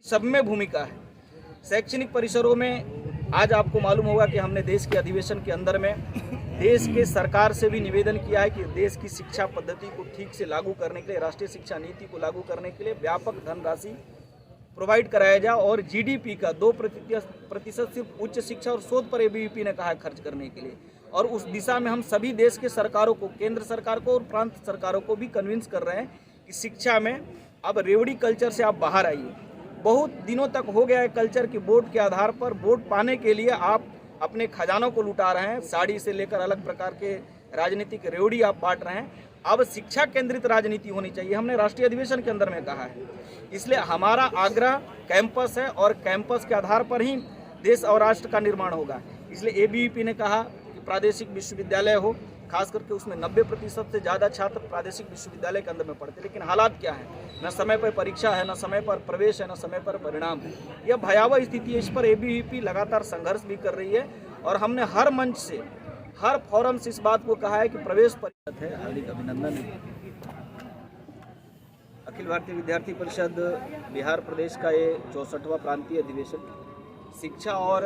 सब में भूमिका है। शैक्षणिक परिसरों में आज आपको मालूम होगा कि हमने देश के अधिवेशन के अंदर में देश के सरकार से भी निवेदन किया है कि देश की शिक्षा पद्धति को ठीक से लागू करने के लिए, राष्ट्रीय शिक्षा नीति को लागू करने के लिए व्यापक धनराशि प्रोवाइड कराया जाए और जीडीपी का 2% सिर्फ उच्च शिक्षा और शोध पर एबीवीपी ने कहा है खर्च करने के लिए। और उस दिशा में हम सभी देश के सरकारों को, केंद्र सरकार को और प्रांत सरकारों को भी कन्विंस कर रहे हैं कि शिक्षा में अब रेवड़ी कल्चर से आप बाहर आइए। बहुत दिनों तक हो गया है कल्चर की वोट के आधार पर वोट पाने के लिए आप अपने खजानों को लुटा रहे हैं, साड़ी से लेकर अलग प्रकार के राजनीतिक रेवड़ी आप बांट रहे हैं। अब शिक्षा केंद्रित राजनीति होनी चाहिए, हमने राष्ट्रीय अधिवेशन के अंदर में कहा है। इसलिए हमारा आग्रह कैंपस है और कैंपस के आधार पर ही देश और राष्ट्र का निर्माण होगा। इसलिए एबीवीपी ने कहा कि प्रादेशिक विश्वविद्यालय हो, खास करके उसमें 90% से ज़्यादा छात्र प्रादेशिक विश्वविद्यालय के अंदर में पढ़ते, लेकिन हालात क्या है, न समय पर परीक्षा है, न समय पर प्रवेश है, न समय पर परिणाम है। यह भयावह स्थिति है। इस पर एबीवीपी लगातार संघर्ष भी कर रही है और हमने हर मंच से, हर फोरम से इस बात को कहा है कि प्रवेश परिषद है। हार्दिक अभिनंदन। अखिल भारतीय विद्यार्थी परिषद बिहार प्रदेश का ये 64वां प्रांतीय अधिवेशन शिक्षा और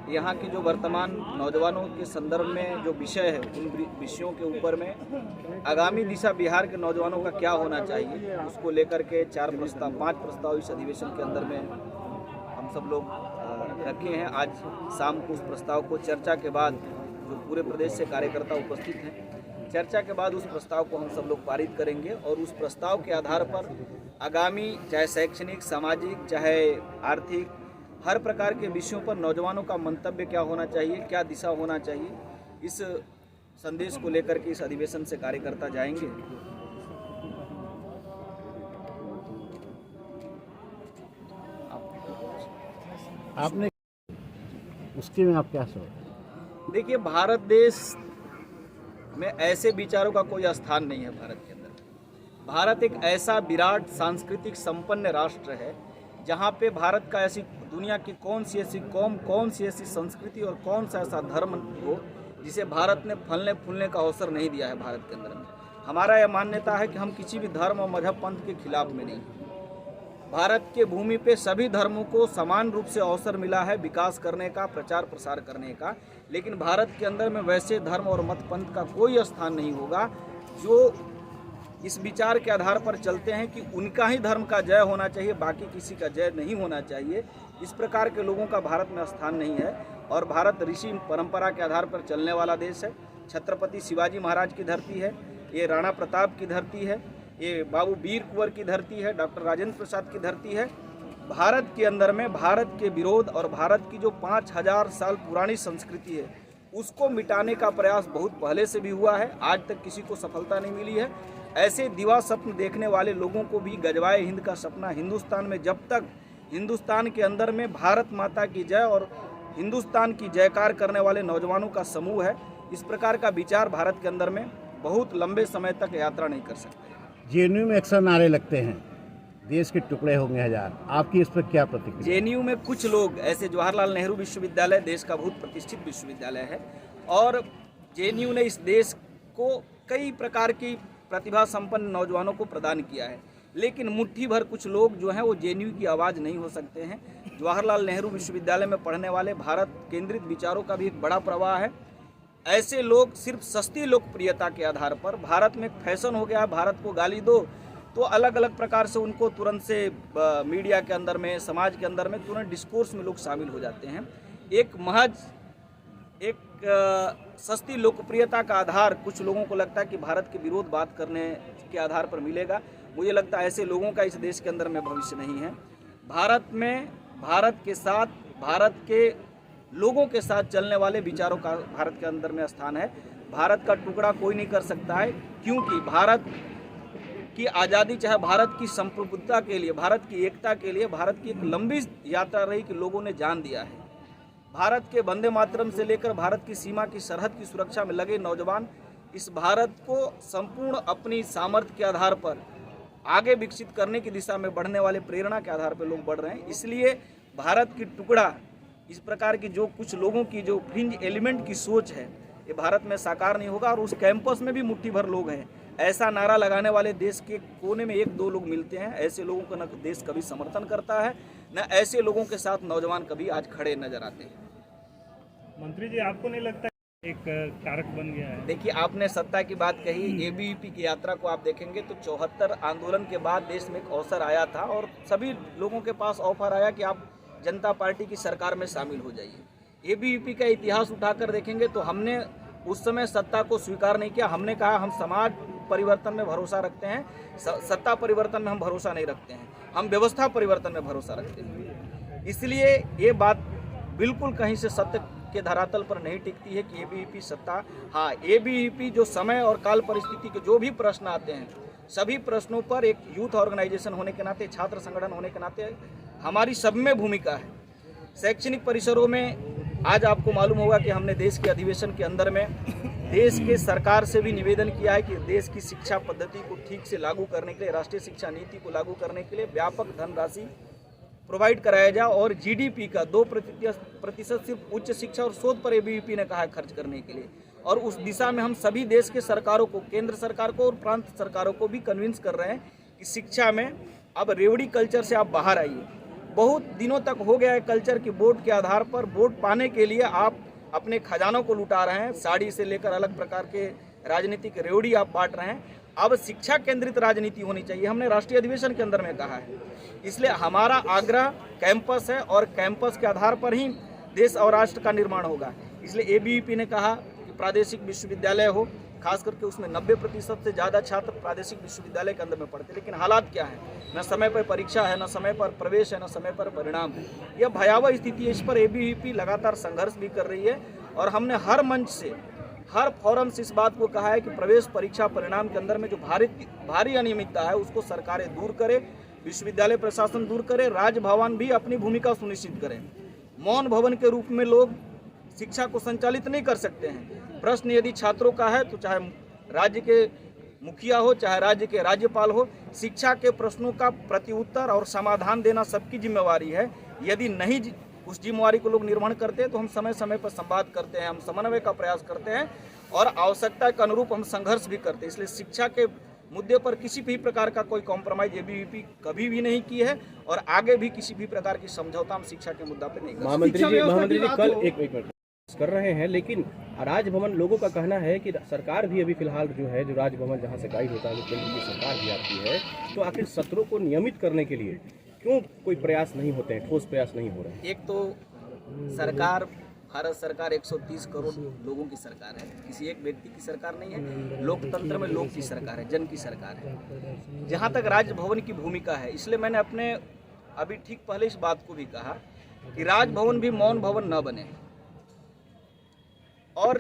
यहाँ की जो वर्तमान नौजवानों के संदर्भ में जो विषय है, उन विषयों के ऊपर में आगामी दिशा बिहार के नौजवानों का क्या होना चाहिए, उसको लेकर के 5 प्रस्ताव इस अधिवेशन के अंदर में हम सब लोग रखे हैं। आज शाम को उस प्रस्ताव को चर्चा के बाद, जो पूरे प्रदेश से कार्यकर्ता उपस्थित हैं, चर्चा के बाद उस प्रस्ताव को हम सब लोग पारित करेंगे और उस प्रस्ताव के आधार पर आगामी चाहे शैक्षणिक, सामाजिक, चाहे आर्थिक, हर प्रकार के विषयों पर नौजवानों का मंतव्य क्या होना चाहिए, क्या दिशा होना चाहिए, इस संदेश को लेकर के इस अधिवेशन से कार्यकर्ता जाएंगे। आपने उसके में आप क्या सोच? देखिए, भारत देश में ऐसे विचारों का कोई स्थान नहीं है। भारत के अंदर भारत एक ऐसा विराट सांस्कृतिक संपन्न राष्ट्र है जहाँ पे भारत का ऐसी दुनिया की कौन सी ऐसी कौम, कौन सी ऐसी संस्कृति और कौन सा ऐसा धर्म हो जिसे भारत ने फलने फूलने का अवसर नहीं दिया है। भारत के अंदर में हमारा यह मान्यता है कि हम किसी भी धर्म और मजहब पंथ के खिलाफ में नहीं। भारत के भूमि पे सभी धर्मों को समान रूप से अवसर मिला है विकास करने का, प्रचार प्रसार करने का, लेकिन भारत के अंदर में वैसे धर्म और मत पंथ का कोई स्थान नहीं होगा जो इस विचार के आधार पर चलते हैं कि उनका ही धर्म का जय होना चाहिए, बाकी किसी का जय नहीं होना चाहिए। इस प्रकार के लोगों का भारत में स्थान नहीं है और भारत ऋषि परंपरा के आधार पर चलने वाला देश है। छत्रपति शिवाजी महाराज की धरती है, ये राणा प्रताप की धरती है, ये बाबू वीर कुंवर की धरती है, डॉक्टर राजेंद्र प्रसाद की धरती है। भारत के अंदर में भारत के विरोध और भारत की जो 5000 साल पुरानी संस्कृति है उसको मिटाने का प्रयास बहुत पहले से भी हुआ है, आज तक किसी को सफलता नहीं मिली है। ऐसे दिवा स्वप्न देखने वाले लोगों को भी गजवाए हिंद का सपना, हिंदुस्तान में जब तक हिंदुस्तान के अंदर में भारत माता की जय और हिंदुस्तान की जयकार करने वाले नौजवानों का समूह है, इस प्रकार का विचार भारत के अंदर में बहुत लंबे समय तक यात्रा नहीं कर सकते। जेएनयू में अक्सर नारे लगते हैं, देश के टुकड़े होंगे हजार, आपकी इस पर क्या प्रतिक्रिया? जेएनयू में कुछ लोग ऐसे, जवाहरलाल नेहरू विश्वविद्यालय देश का बहुत प्रतिष्ठित विश्वविद्यालय है और जेएनयू ने इस देश को कई प्रकार की प्रतिभा संपन्न नौजवानों को प्रदान किया है, लेकिन मुट्ठी भर कुछ लोग जो हैं वो जेएनयू की आवाज़ नहीं हो सकते हैं। जवाहरलाल नेहरू विश्वविद्यालय में पढ़ने वाले भारत केंद्रित विचारों का भी एक बड़ा प्रवाह है। ऐसे लोग सिर्फ सस्ती लोकप्रियता के आधार पर, भारत में एक फैशन हो गया है भारत को गाली दो तो अलग अलग प्रकार से उनको तुरंत से मीडिया के अंदर में, समाज के अंदर में तुरंत डिस्कोर्स में लोग शामिल हो जाते हैं। एक सस्ती लोकप्रियता का आधार कुछ लोगों को लगता है कि भारत के विरोध बात करने के आधार पर मिलेगा। मुझे लगता है ऐसे लोगों का इस देश के अंदर में भविष्य नहीं है। भारत में भारत के साथ, भारत के लोगों के साथ चलने वाले विचारों का भारत के अंदर में स्थान है। भारत का टुकड़ा कोई नहीं कर सकता है, क्योंकि भारत की आज़ादी, चाहे भारत की संप्रभुता के लिए, भारत की एकता के लिए भारत की एक लंबी यात्रा रही कि लोगों ने जान दिया है। भारत के वंदे मातरम से लेकर भारत की सीमा की सरहद की सुरक्षा में लगे नौजवान इस भारत को संपूर्ण अपनी सामर्थ्य के आधार पर आगे विकसित करने की दिशा में बढ़ने वाले प्रेरणा के आधार पर लोग बढ़ रहे हैं। इसलिए भारत की टुकड़ा, इस प्रकार की जो कुछ लोगों की जो फ्रिंज एलिमेंट की सोच है, ये भारत में साकार नहीं होगा। और उस कैंपस में भी मुट्ठी भर लोग हैं, ऐसा नारा लगाने वाले देश के कोने में 1-2 लोग मिलते हैं। ऐसे लोगों का न देश कभी समर्थन करता है, न ऐसे लोगों के साथ नौजवान कभी आज खड़े नजर आते हैं। मंत्री जी, आपको नहीं लगता एक कारक बन गया है? देखिए, आपने सत्ता की बात कही, एबीवीपी की यात्रा को आप देखेंगे तो 74 आंदोलन के बाद देश में एक अवसर आया था और सभी लोगों के पास ऑफर आया कि आप जनता पार्टी की सरकार में शामिल हो जाइए। एबीवीपी का इतिहास उठाकर देखेंगे तो हमने उस समय सत्ता को स्वीकार नहीं किया। हमने कहा हम समाज परिवर्तन में भरोसा रखते हैं, सत्ता परिवर्तन में हम भरोसा नहीं रखते हैं, हम व्यवस्था परिवर्तन में भरोसा रखते हैं। इसलिए ये बात बिल्कुल कहीं से सत्य के धरातल पर नहीं टिकती है कि एबीवीपी सत्ता, हाँ एबीवीपी जो समय और काल परिस्थिति के जो भी प्रश्न आते हैं, सभी प्रश्नों पर एक यूथ ऑर्गेनाइजेशन होने के नाते, छात्र संगठन होने के नाते हमारी सब में भूमिका है। शैक्षणिक परिसरों में आज आपको मालूम होगा कि हमने देश के अधिवेशन के अंदर में देश के सरकार से भी निवेदन किया है कि देश की शिक्षा पद्धति को ठीक से लागू करने के लिए, राष्ट्रीय शिक्षा नीति को लागू करने के लिए व्यापक धनराशि प्रोवाइड कराया जाए और जीडीपी का 2% सिर्फ उच्च शिक्षा और शोध पर एबीवीपी ने कहा है खर्च करने के लिए। और उस दिशा में हम सभी देश के सरकारों को, केंद्र सरकार को और प्रांत सरकारों को भी कन्विंस कर रहे हैं कि शिक्षा में अब रेवड़ी कल्चर से आप बाहर आइए। बहुत दिनों तक हो गया है कल्चर की वोट के आधार पर वोट पाने के लिए आप अपने खजानों को लुटा रहे हैं, साड़ी से लेकर अलग प्रकार के राजनीतिक रेवड़ी आप बांट रहे हैं। अब शिक्षा केंद्रित राजनीति होनी चाहिए, हमने राष्ट्रीय अधिवेशन के अंदर में कहा है। इसलिए हमारा आग्रह कैंपस है और कैंपस के आधार पर ही देश और राष्ट्र का निर्माण होगा। इसलिए एबीवीपी ने कहा कि प्रादेशिक विश्वविद्यालय हो, खास करके उसमें 90% से ज़्यादा छात्र प्रादेशिक विश्वविद्यालय के अंदर में पढ़ते, लेकिन हालात क्या है, न समय पर परीक्षा है, न समय पर प्रवेश है, न समय पर परिणाम है। यह भयावह स्थिति है, इस पर एबीवीपी लगातार संघर्ष भी कर रही है और हमने हर मंच से, हर फोरम से इस बात को कहा है कि प्रवेश परीक्षा परिणाम के अंदर में जो भारी अनियमितता है उसको सरकारें दूर करें, विश्वविद्यालय प्रशासन दूर करे, राजभवन भी अपनी भूमिका सुनिश्चित करें। मौन भवन के रूप में लोग शिक्षा को संचालित नहीं कर सकते हैं। प्रश्न यदि छात्रों का है तो चाहे राज्य के मुखिया हो, चाहे राज्य के राज्यपाल हो, शिक्षा के प्रश्नों का प्रत्युत्तर और समाधान देना सबकी जिम्मेवारी है। यदि नहीं उस जिम्मेवारी को लोग निर्वहन करते हैं तो हम समय समय पर संवाद करते हैं, हम समन्वय का प्रयास करते हैं और आवश्यकता के अनुरूप हम संघर्ष भी करते हैं। इसलिए शिक्षा के मुद्दे पर किसी भी प्रकार का कोई कॉम्प्रोमाइज एबीवीपी कभी भी नहीं की है और आगे भी किसी भी प्रकार की समझौता हम शिक्षा के मुद्दा पर नहीं करेंगे। महामंत्री जी कल एक मिनट कर रहे हैं, लेकिन राजभवन, लोगों का कहना है कि सरकार भी अभी फिलहाल जो है, जो राजभवन जहां से गाइड होता है, केंद्र की सरकार भी आती है, तो आखिर सत्रों को नियमित करने के लिए क्यों कोई प्रयास नहीं होते हैं, ठोस प्रयास नहीं हो रहे हैं? एक तो सरकार, भारत सरकार 130 करोड़ लोगों की सरकार है, किसी एक व्यक्ति की सरकार नहीं है। लोकतंत्र में लोग की सरकार है, जन की सरकार है। जहाँ तक राजभवन की भूमिका है, इसलिए मैंने अपने अभी ठीक पहले इस बात को भी कहा कि राजभवन भी मौन भवन न बने और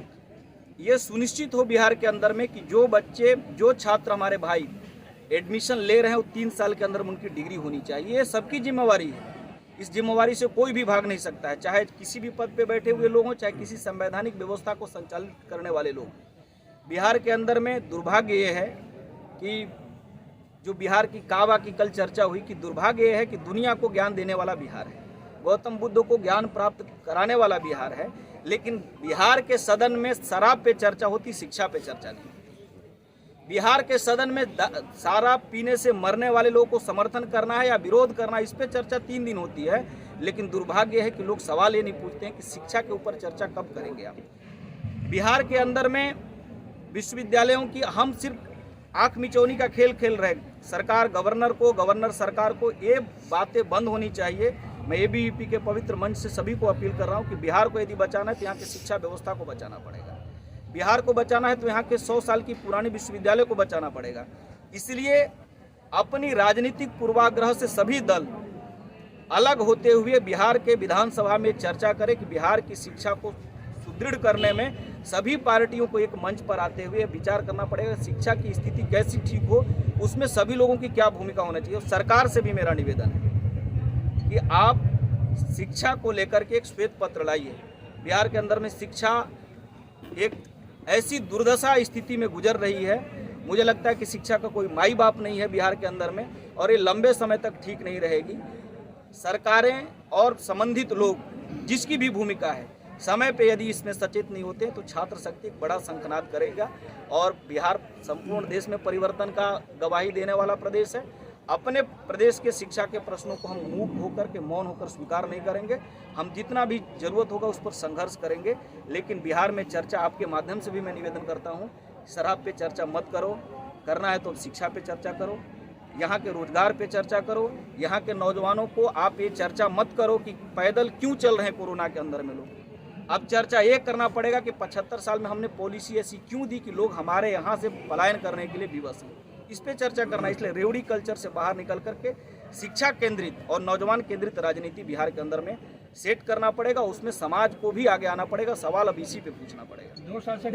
ये सुनिश्चित हो बिहार के अंदर में कि जो बच्चे, जो छात्र हमारे भाई एडमिशन ले रहे हैं वो 3 साल के अंदर में उनकी डिग्री होनी चाहिए। ये सबकी जिम्मेवारी है, इस जिम्मेवारी से कोई भी भाग नहीं सकता है, चाहे किसी भी पद पे बैठे हुए लोग हों, चाहे किसी संवैधानिक व्यवस्था को संचालित करने वाले लोग। बिहार के अंदर में दुर्भाग्य ये है कि जो बिहार की काबा की कल चर्चा हुई कि दुर्भाग्य ये है कि दुनिया को ज्ञान देने वाला बिहार है, गौतम बुद्ध को ज्ञान प्राप्त कराने वाला बिहार है, लेकिन बिहार के सदन में शराब पे चर्चा होती, शिक्षा पे चर्चा नहीं। बिहार के सदन में शराब पीने से मरने वाले लोगों को समर्थन करना है या विरोध करना, इस पे चर्चा 3 दिन होती है, लेकिन दुर्भाग्य है कि लोग सवाल ये नहीं पूछते हैं कि शिक्षा के ऊपर चर्चा कब करेंगे आप। बिहार के अंदर में विश्वविद्यालयों की हम सिर्फ आंख मिचौनी का खेल खेल रहे हैं। सरकार, गवर्नर सरकार को ये बातें बंद होनी चाहिए। मैं एबीवीपी के पवित्र मंच से सभी को अपील कर रहा हूँ कि बिहार को यदि बचाना है तो यहाँ की शिक्षा व्यवस्था को बचाना पड़ेगा। बिहार को बचाना है तो यहाँ के 100 साल की पुरानी विश्वविद्यालय को बचाना पड़ेगा। इसलिए अपनी राजनीतिक पूर्वाग्रह से सभी दल अलग होते हुए बिहार के विधानसभा में चर्चा करें कि बिहार की शिक्षा को सुदृढ़ करने में सभी पार्टियों को एक मंच पर आते हुए विचार करना पड़ेगा। शिक्षा की स्थिति कैसी ठीक हो, उसमें सभी लोगों की क्या भूमिका होना चाहिए। सरकार से भी मेरा निवेदन है कि आप शिक्षा को लेकर के एक श्वेत पत्र लाइए। बिहार के अंदर में शिक्षा एक ऐसी दुर्दशा स्थिति में गुजर रही है, मुझे लगता है कि शिक्षा का कोई माई बाप नहीं है बिहार के अंदर में और ये लंबे समय तक ठीक नहीं रहेगी। सरकारें और संबंधित लोग जिसकी भी भूमिका है, समय पे यदि इसमें सचेत नहीं होते तो छात्र शक्ति एक बड़ा शंखनाद करेगा और बिहार संपूर्ण देश में परिवर्तन का गवाही देने वाला प्रदेश है अपने प्रदेश के शिक्षा के प्रश्नों को हम मूक होकर के मौन होकर स्वीकार नहीं करेंगे। हम जितना भी जरूरत होगा उस पर संघर्ष करेंगे। लेकिन बिहार में चर्चा आपके माध्यम से भी मैं निवेदन करता हूँ, शराब पे चर्चा मत करो, करना है तो शिक्षा पे चर्चा करो, यहाँ के रोजगार पे चर्चा करो। यहाँ के नौजवानों को आप ये चर्चा मत करो कि पैदल क्यों चल रहे हैं कोरोना के अंदर में लोग। अब चर्चा ये करना पड़ेगा कि 75 साल में हमने पॉलिसी ऐसी क्यों दी कि लोग हमारे यहाँ से पलायन करने के लिए विवश हैं। इस पे चर्चा करना। इसलिए रेवड़ी कल्चर से बाहर निकल करके शिक्षा केंद्रित और नौजवान केंद्रित राजनीति बिहार के अंदर में सेट करना पड़ेगा। उसमें समाज को भी आगे आना पड़ेगा। सवाल अब इसी पे पूछना पड़ेगा। 2 साल से